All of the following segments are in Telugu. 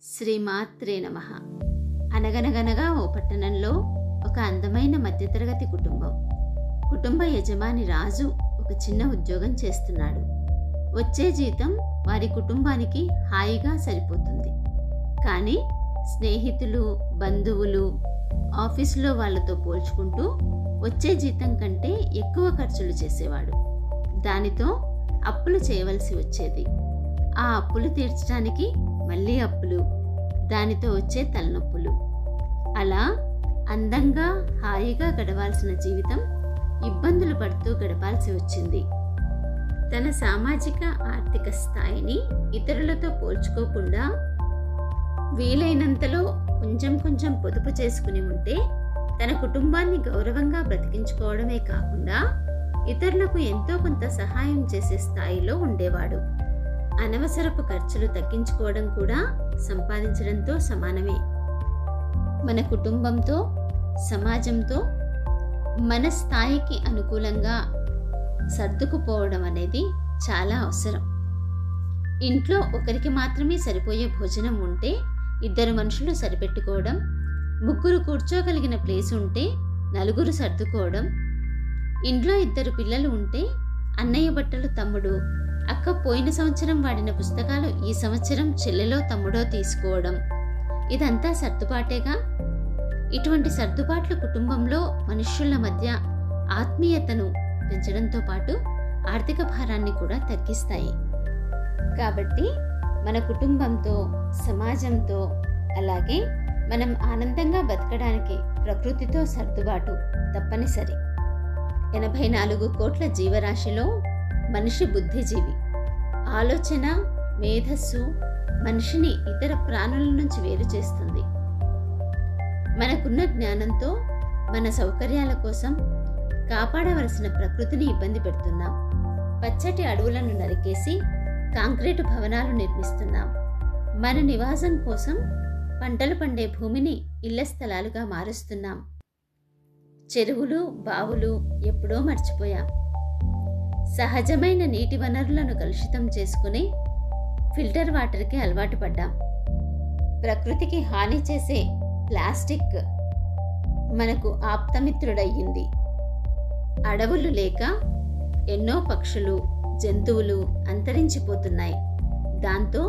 శ్రీమాత్రే నమః. అనగనగనగా ఓ పట్టణంలో ఒక అందమైన మధ్యతరగతి కుటుంబం. కుటుంబ యజమాని రాజు ఒక చిన్న ఉద్యోగం చేస్తున్నాడు. వచ్చే జీతం వారి కుటుంబానికి హాయిగా సరిపోతుంది. కానీ స్నేహితులు, బంధువులు, ఆఫీసులో వాళ్ళతో పోల్చుకుంటూ వచ్చే జీతం కంటే ఎక్కువ ఖర్చులు చేసేవాడు. దానితో అప్పులు చేయవలసి వచ్చేది. ఆ అప్పులు తీర్చడానికి మళ్ళీ అప్పులు, దానితో వచ్చే తలనొప్పులు. అలా అందంగా హాయిగా గడవాల్సిన జీవితం ఇబ్బందులు పడుతూ గడపాల్సి వచ్చింది. తన సామాజిక ఆర్థిక స్థాయిని ఇతరులతో పోల్చుకోకుండా వీలైనంతలో కొంచెం కొంచెం పొదుపు చేసుకుని ఉంటే తన కుటుంబాన్ని గౌరవంగా బ్రతికించుకోవడమే కాకుండా ఇతరులకు ఎంతో కొంత సహాయం చేసే స్థాయిలో ఉండేవాడు. అనవసరపు ఖర్చులు తగ్గించుకోవడం కూడా సంపాదించడంతో సమానమే. మన కుటుంబంతో, సమాజంతో మన స్థాయికి అనుకూలంగా సర్దుకుపోవడం అనేది చాలా అవసరం. ఇంట్లో ఒకరికి మాత్రమే సరిపోయే భోజనం ఉంటే ఇద్దరు మనుషులు సరిపెట్టుకోవడం, ముగ్గురు కూర్చోగలిగిన ప్లేస్ ఉంటే నలుగురు సర్దుకోవడం, ఇంట్లో ఇద్దరు పిల్లలు ఉంటే అన్నయ్య బట్టలు తమ్ముడు, అక్క పోయిన సంవత్సరం వాడిన పుస్తకాలు ఈ సంవత్సరం చెల్లెలో తమ్ముడో తీసుకోవడం, ఇదంతా సర్దుబాటేగా. ఇటువంటి సర్దుబాట్లు కుటుంబంలో మనుష్యుల మధ్య ఆత్మీయతను పెంచడంతో పాటు ఆర్థిక భారాన్ని కూడా తగ్గిస్తాయి. కాబట్టి మన కుటుంబంతో, సమాజంతో, అలాగే మనం ఆనందంగా బతకడానికి ప్రకృతితో సర్దుబాటు తప్పనిసరి. 84 కోట్ల జీవరాశిలో మనిషి బుద్ధిజీవి. ఆలోచన, మేధస్సు మనిషిని ఇతర ప్రాణుల నుంచి వేరు చేస్తుంది. మనకున్న జ్ఞానంతో మన సౌకర్యాల కోసం కాపాడవలసిన ప్రకృతిని ఇబ్బంది పెడుతున్నాం. పచ్చటి అడవులను నరికేసి కాంక్రీటు భవనాలు నిర్మిస్తున్నాం. మన నివాసం కోసం పంటలు పండే భూమిని ఇళ్ల స్థలాలుగా మారుస్తున్నాం. చెరువులు, బావులు ఎప్పుడో మర్చిపోయాం. సహజమైన నీటి వనరులను కలుషితం చేసుకుని ఫిల్టర్ వాటర్కి అలవాటు పడ్డాం. ప్రకృతికి హాని చేసే ప్లాస్టిక్ మనకు ఆప్తమిత్రుడయ్యింది. అడవులు లేక ఎన్నో పక్షులు, జంతువులు అంతరించిపోతున్నాయి. దాంతో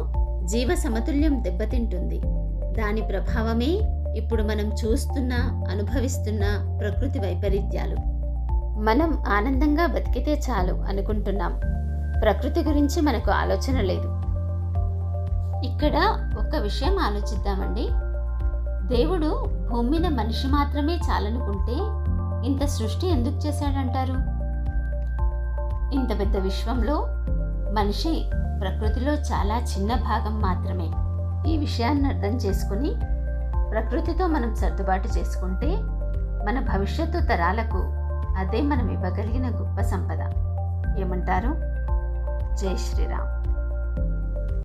జీవ సమతుల్యం దెబ్బతింటుంది. దాని ప్రభావమే ఇప్పుడు మనం చూస్తున్న, అనుభవిస్తున్న ప్రకృతి వైపరీత్యాలు. మనం ఆనందంగా బతికితే చాలు అనుకుంటున్నాం. ప్రకృతి గురించి మనకు ఆలోచన లేదు. ఇక్కడ ఒక్క విషయం ఆలోచిద్దామండి. దేవుడు భూమి మీద మనిషి మాత్రమే చాలనుకుంటే ఇంత సృష్టి ఎందుకు చేశాడంటారు? ఇంత పెద్ద విశ్వంలో మనిషి ప్రకృతిలో చాలా చిన్న భాగం మాత్రమే. ఈ విషయాన్ని అర్థం చేసుకుని ప్రకృతితో మనం సర్దుబాటు చేసుకుంటే మన భవిష్యత్తు తరాలకు అదే మనం ఇవ్వగలిగిన గొప్ప సంపద. ఏమంటారు? జై శ్రీరామ్.